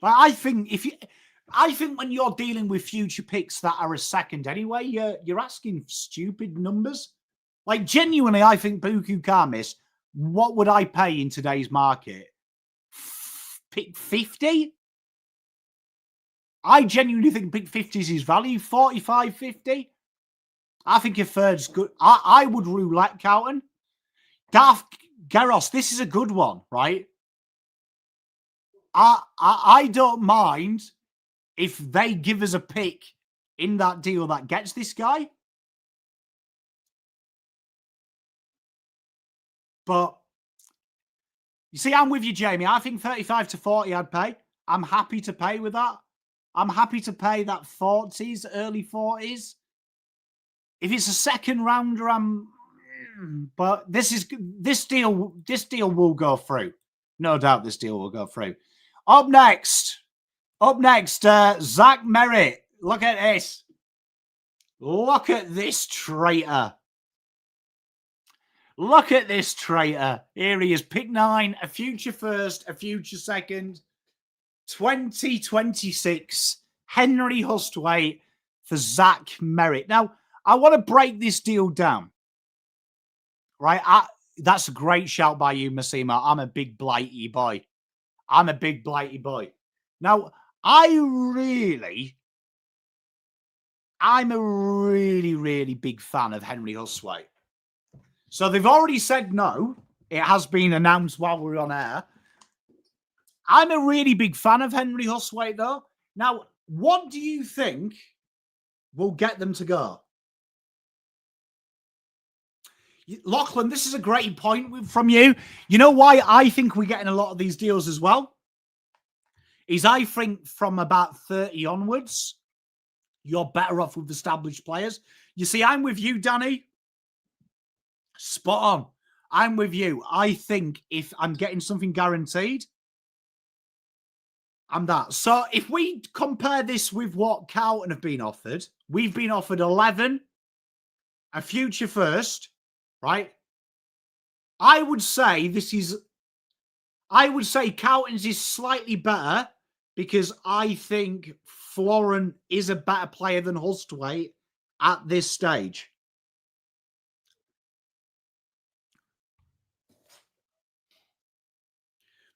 Speaker 1: Like, I think when you're dealing with future picks that are a 2nd anyway, you're asking stupid numbers. Like, genuinely, I think Buku Khamis, what would I pay in today's market? Pick 50? I genuinely think pick 50 is his value. 45, 50? I think a 3rd's good. I would roulette Carlton. Garros, this is a good one, right? I don't mind if they give us a pick in that deal that gets this guy. But you see, I'm with you, Jamie. I think 35 to 40 I'd pay. I'm happy to pay with that. I'm happy to pay that 40s, early 40s. If it's a 2nd rounder, but this deal will go through. No doubt this deal will go through. Up next, Zach Merrett. Look at this. Look at this traitor. Look at this traitor. Here he is. Pick 9, a future 1st, a future 2nd. 2026. Henry Hustwaite for Zach Merrett. Now, I want to break this deal down. Right? That's a great shout by you, Massimo. I'm a big Blighty boy. I'm a big Blighty boy. Now, I'm a really, really big fan of Henry Hustwaite. So they've already said no. It has been announced while we're on air. I'm a really big fan of Henry Hustwaite, though. Now, what do you think will get them to go? Lachlan, this is a great point from you. You know why I think we're getting a lot of these deals as well? Is I think from about 30 onwards, you're better off with established players. You see, I'm with you, Danny. Spot on. I'm with you. I think if I'm getting something guaranteed, I'm that. So if we compare this with what Carlton have been offered, we've been offered 11, a future first, right? I would say Carlton's is slightly better because I think Florent is a better player than Hustwaite at this stage.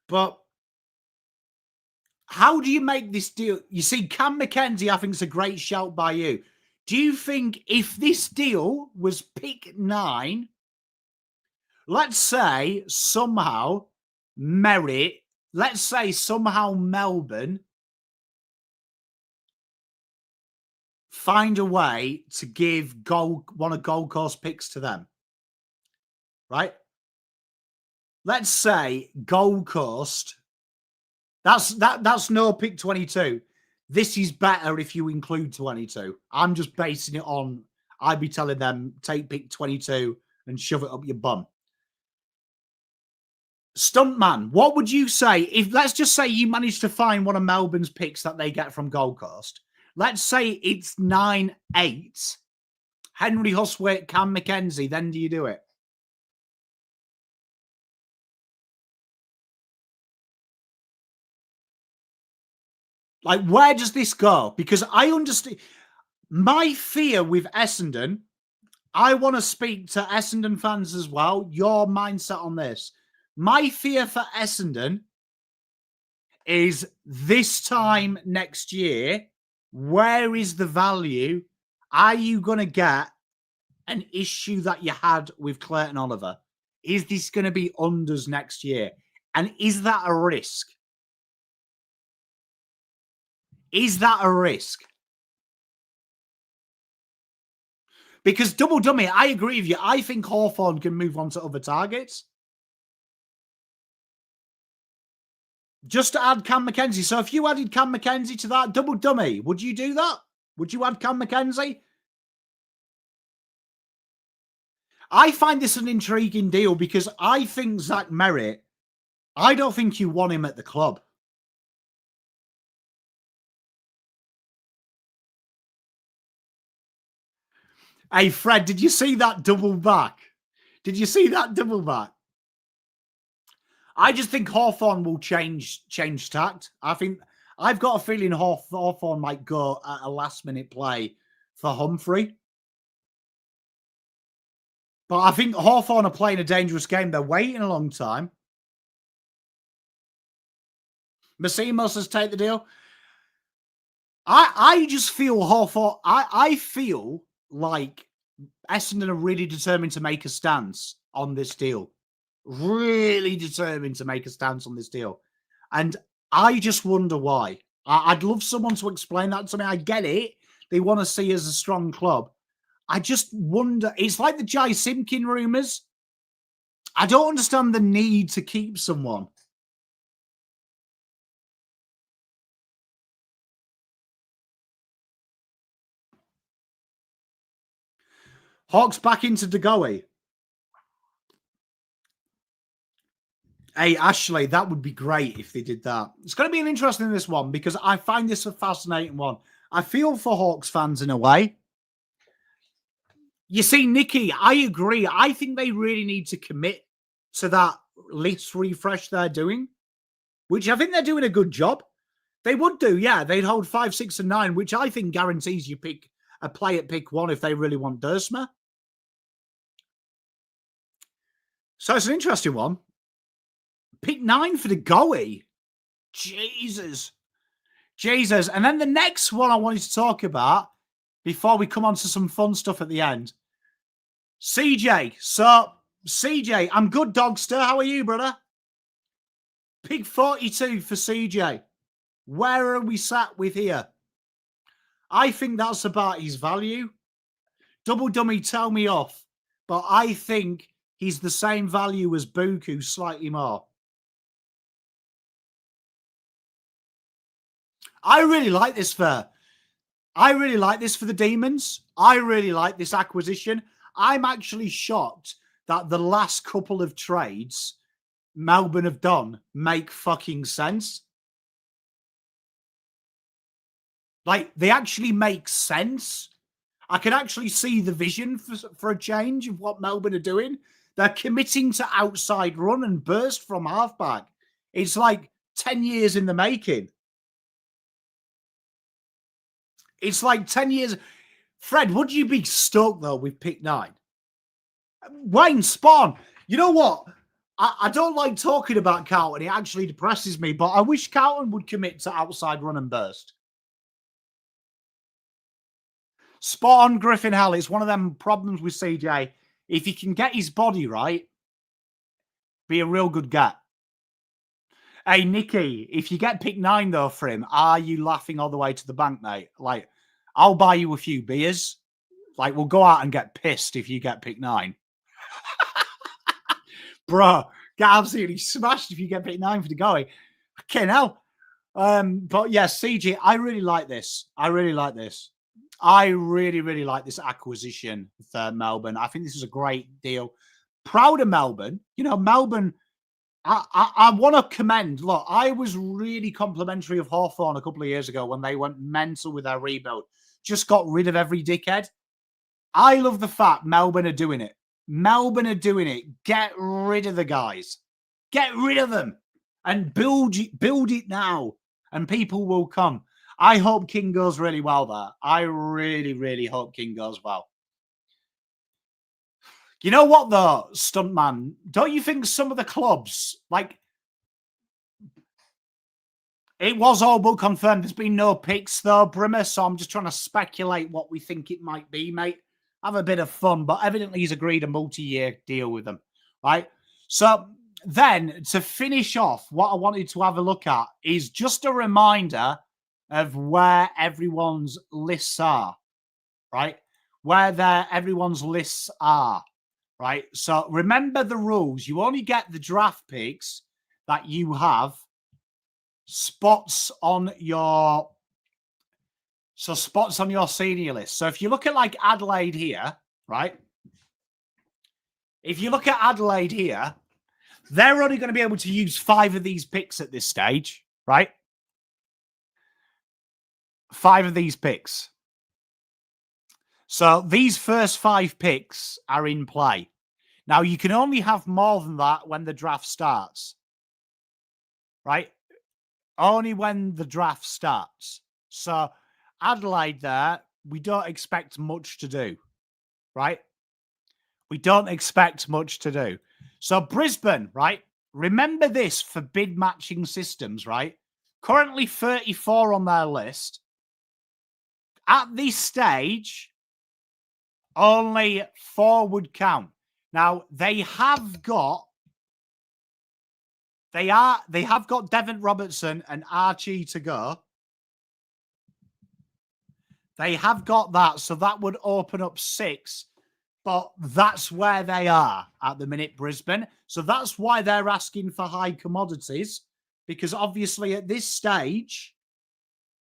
Speaker 1: But how do you make this deal? You see, Cam McKenzie, I think, is a great shout by you. Do you think if this deal was pick 9, let's say somehow Merrett, let's say somehow Melbourne find a way to give one of Gold Coast picks to them, right? Let's say Gold Coast, that's no pick 22. This is better if you include 22. I'm just basing it on, I'd be telling them, take pick 22 and shove it up your bum. Stuntman, what would you say if, let's just say you manage to find one of Melbourne's picks that they get from Gold Coast. Let's say it's 9-8. Henry Hustwaite, Cam McKenzie, then do you do it? Like, where does this go? Because I understand my fear with Essendon. I want to speak to Essendon fans as well. Your mindset on this. My fear for Essendon is this time next year, where is the value? Are you going to get an issue that you had with Clayton Oliver? Is this going to be unders next year? And is that a risk? Is that a risk? Because double dummy, I agree with you. I think Hawthorn can move on to other targets. Just to add Cam McKenzie. So if you added Cam McKenzie to that double dummy, would you do that? Would you add Cam McKenzie? I find this an intriguing deal because I think Zach Merrett, I don't think you want him at the club. Hey, Fred, did you see that double back? Did you see that double back? I just think Hawthorn will change tact. I've got a feeling Hawthorn might go at a last-minute play for Humphrey. But I think Hawthorn are playing a dangerous game. They're waiting a long time. Massimo says take the deal. I just feel Hawthorn. I feel like Essendon are really determined to make a stance on this deal. Really determined to make a stance on this deal. And I just wonder why. I'd love someone to explain that to me. I get it. They want to see us a strong club. I just wonder. It's like the Jai Simkin rumours. I don't understand the need to keep someone. Hawks back into Degoe. Hey, Ashley, that would be great if they did that. It's going to be an interesting this one because I find this a fascinating one. I feel for Hawks fans in a way. You see, Nikki, I agree. I think they really need to commit to that list refresh they're doing, which I think they're doing a good job. They would do, yeah. They'd hold 5, 6, and 9, which I think guarantees you pick a play at pick 1 if they really want Dersma. So it's an interesting one. Pick 9 for the goalie. Jesus. And then the next one I wanted to talk about before we come on to some fun stuff at the end. CJ. So, CJ, I'm good, Dogster. How are you, brother? Pick 42 for CJ. Where are we sat with here? I think that's about his value. Double dummy, tell me off. But I think he's the same value as Buku, slightly more. I really like this for the Demons. I really like this acquisition. I'm actually shocked that the last couple of trades Melbourne have done make fucking sense. Like, they actually make sense. I can actually see the vision for a change of what Melbourne are doing. They're committing to outside run and burst from halfback. It's like 10 years in the making. It's like 10 years. Fred, would you be stoked, though, with pick 9? Wayne, Spawn, you know what? I don't like talking about Carlton. It actually depresses me, but I wish Carlton would commit to outside run and burst. Spot on, Griffin Hell. It's one of them problems with CJ. If he can get his body right, be a real good get. Hey, Nicky, if you get pick 9, though, for him, are you laughing all the way to the bank, mate? Like, I'll buy you a few beers. Like, we'll go out and get pissed if you get pick 9. Bro, get absolutely smashed if you get pick 9 for the goalie. Okay, now. But yeah, CJ, I really like this. I really like this acquisition for Melbourne. I think this is a great deal. Proud of Melbourne. You know, Melbourne, I want to commend. Look, I was really complimentary of Hawthorn a couple of years ago when they went mental with their rebuild. Just got rid of every dickhead. I love the fact Melbourne are doing it. Melbourne are doing it. Get rid of the guys. Get rid of them. And build it now. And people will come. I hope King goes really well there. I really, really hope King goes well. You know what, though, Stuntman? Don't you think some of the clubs, like, it was all but confirmed. There's been no picks, though, Brimmer, so I'm just trying to speculate what we think it might be, mate. Have a bit of fun, but evidently he's agreed a multi-year deal with them, right? So then, to finish off, what I wanted to have a look at is just a reminder of where everyone's lists are, right? Where everyone's lists are, right? So remember the rules. You only get the draft picks that you have spots on your senior list. So if you look at like Adelaide here, right? If you look at Adelaide here, they're only going to be able to use 5 of these picks at this stage, right? 5 of these picks. So these first 5 picks are in play. Now, you can only have more than that when the draft starts, right? Only when the draft starts. So Adelaide there, we don't expect much to do, right? We don't expect much to do. So Brisbane, right? Remember this for bid matching systems, right? Currently 34 on their list. At this stage, only 4 would count. Now, they have got Devon Robertson and Ah Chee to go. They have got that, so that would open up 6. But that's where they are at the minute, Brisbane. So that's why they're asking for high commodities, because obviously at this stage,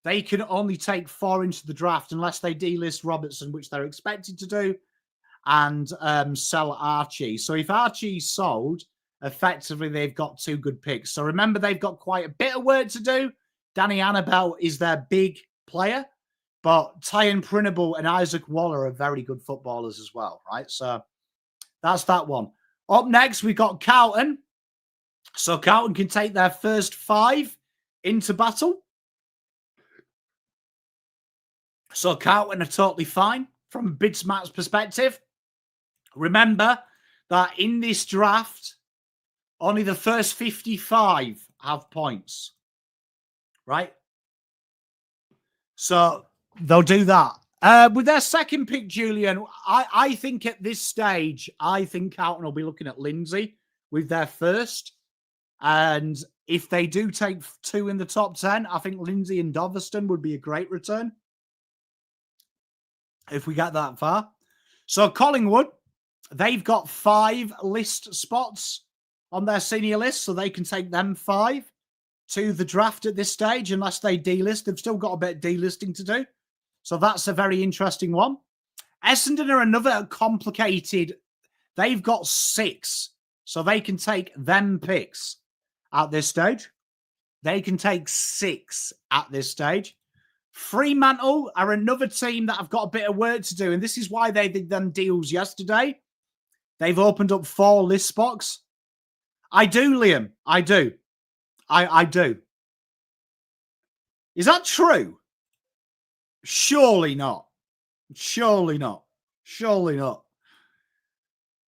Speaker 1: they can only take 4 into the draft unless they delist Robertson, which they're expected to do, and sell Ah Chee. So if Ah Chee's sold, effectively they've got 2 good picks. So remember, they've got quite a bit of work to do. Danny Annabelle is their big player, but Tyan Printable and Isaac Waller are very good footballers as well, right? So that's that one. Up next, we've got Carlton. So Carlton can take their first 5 into battle. So Carlton are totally fine from a bid smarts perspective. Remember that in this draft, Only the first 55 have points. Right? So they'll do that. With their second pick, Julian, I think at this stage, I think Carlton will be looking at Lindsay with their first. And if they do take 2 in the top 10, I think Lindsay and Doveston would be a great return. If we get that far. So Collingwood, they've got 5 list spots on their senior list, so they can take them 5 to the draft at this stage, unless they delist. They've still got a bit of delisting to do. So that's a very interesting one. Essendon are another complicated. They've got 6, so they can take them picks at this stage. They can take 6 at this stage. Fremantle are another team that have got a bit of work to do, and this is why they did them deals yesterday. They've opened up 4 list spots. I do, Liam. I do. I do. Is that true? Surely not. Surely not. Surely not.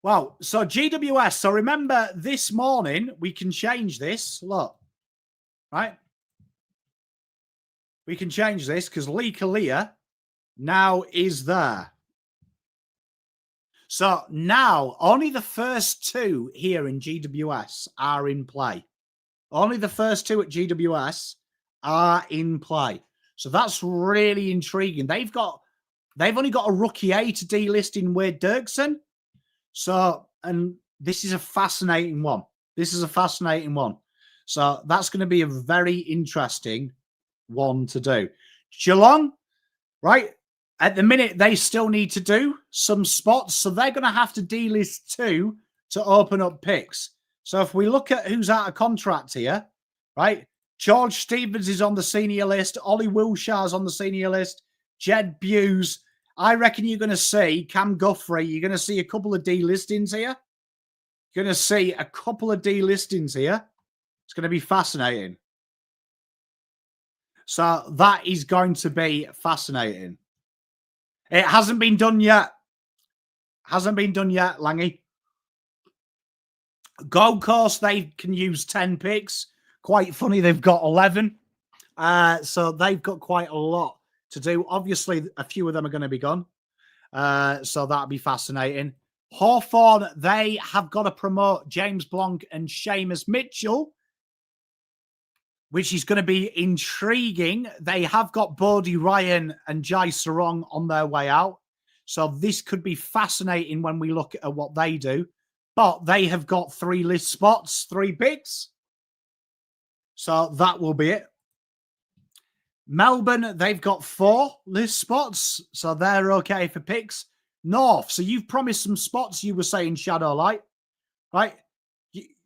Speaker 1: Wow. So GWS. So remember, this morning, we can change this. Look. Right? We can change this because Lee Kalia now is there. So now, only the first 2 here in GWS are in play. Only the first 2 at GWS are in play. So that's really intriguing. They've only got a rookie A to delist in Wade Dirksen. So, and this is a fascinating one. This is a fascinating one. So that's going to be a very interesting one to do. Geelong, right? At the minute, they still need to do some spots. So they're going to have to delist 2 to open up picks. So if we look at who's out of contract here, right? George Stevens is on the senior list. Ollie Wilshire's on the senior list. Jed Buse. I reckon you're going to see Cam Guthrie. You're going to see a couple of delistings here. You're going to see a couple of delistings here. It's going to be fascinating. So that is going to be fascinating. It hasn't been done yet. Hasn't been done yet, Langy. Gold Coast, they can use 10 picks. Quite funny, they've got 11. So they've got quite a lot to do. Obviously, a few of them are going to be gone. So that'll be fascinating. Hawthorn, they have got to promote James Blanc and Seamus Mitchell, which is going to be intriguing. They have got Bodie Ryan and Jai Serong on their way out. So this could be fascinating when we look at what they do. But they have got 3 list spots, 3 picks. So that will be it. Melbourne, they've got 4 list spots. So they're okay for picks. North, so you've promised some spots, you were saying, Shadowlight, right?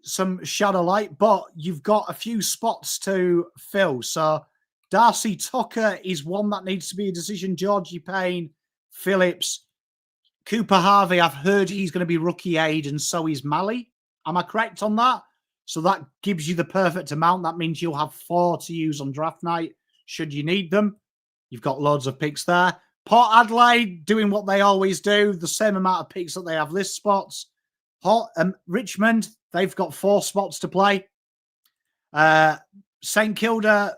Speaker 1: Some Shadowlight, but you've got a few spots to fill. So Darcy Tucker is one that needs to be a decision. Georgie Payne, Phillips, Cooper Harvey, I've heard he's going to be rookie aid, and so is Malley. Am I correct on that? So that gives you the perfect amount. That means you'll have 4 to use on draft night, should you need them. You've got loads of picks there. Port Adelaide doing what they always do, the same amount of picks that they have list spots. Richmond, they've got 4 spots to play. St Kilda,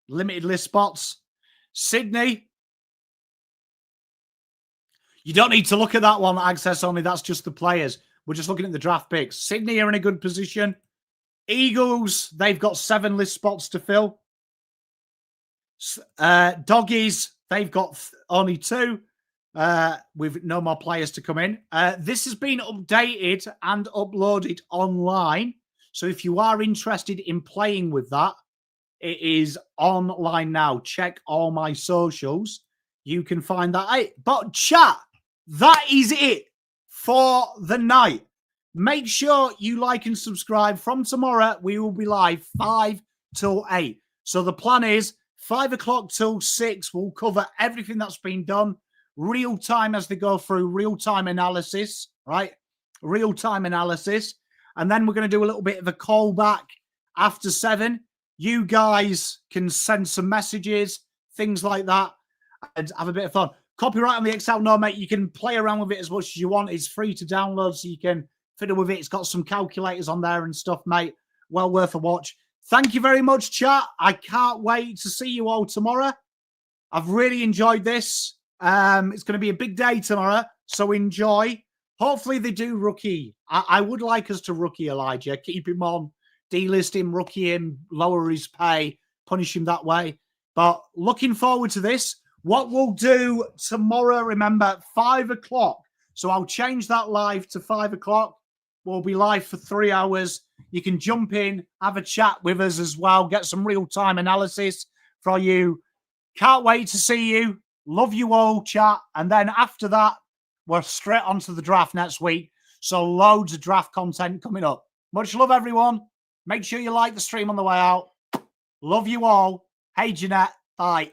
Speaker 1: limited list spots. Sydney, you don't need to look at that one, access only. That's just the players. We're just looking at the draft picks. Sydney are in a good position. Eagles, they've got 7 list spots to fill. Doggies, they've got only 2 with no more players to come in. This has been updated and uploaded online. So if you are interested in playing with that, it is online now. Check all my socials. You can find that out. But chat, that is it for the night. Make sure you like and subscribe. From tomorrow, we will be live 5 till 8. So the plan is 5 o'clock till 6. We'll cover everything that's been done. Real time as they go through, real time analysis, right? Real time analysis. And then we're going to do a little bit of a callback after 7. You guys can send some messages, things like that, and have a bit of fun. Copyright on the Excel, no, mate. You can play around with it as much as you want. It's free to download, so you can fiddle with it. It's got some calculators on there and stuff, mate. Well worth a watch. Thank you very much, chat. I can't wait to see you all tomorrow. I've really enjoyed this. It's going to be a big day tomorrow, so enjoy. Hopefully they do rookie. I would like us to rookie Elijah. Keep him on, delist him, rookie him, lower his pay, punish him that way. But looking forward to this. What we'll do tomorrow, remember, 5 o'clock. So I'll change that live to 5 o'clock. We'll be live for 3 hours. You can jump in, have a chat with us as well, get some real-time analysis for you. Can't wait to see you. Love you all, chat. And then after that, we're straight onto the draft next week. So loads of draft content coming up. Much love, everyone. Make sure you like the stream on the way out. Love you all. Hey, Jeanette. Bye.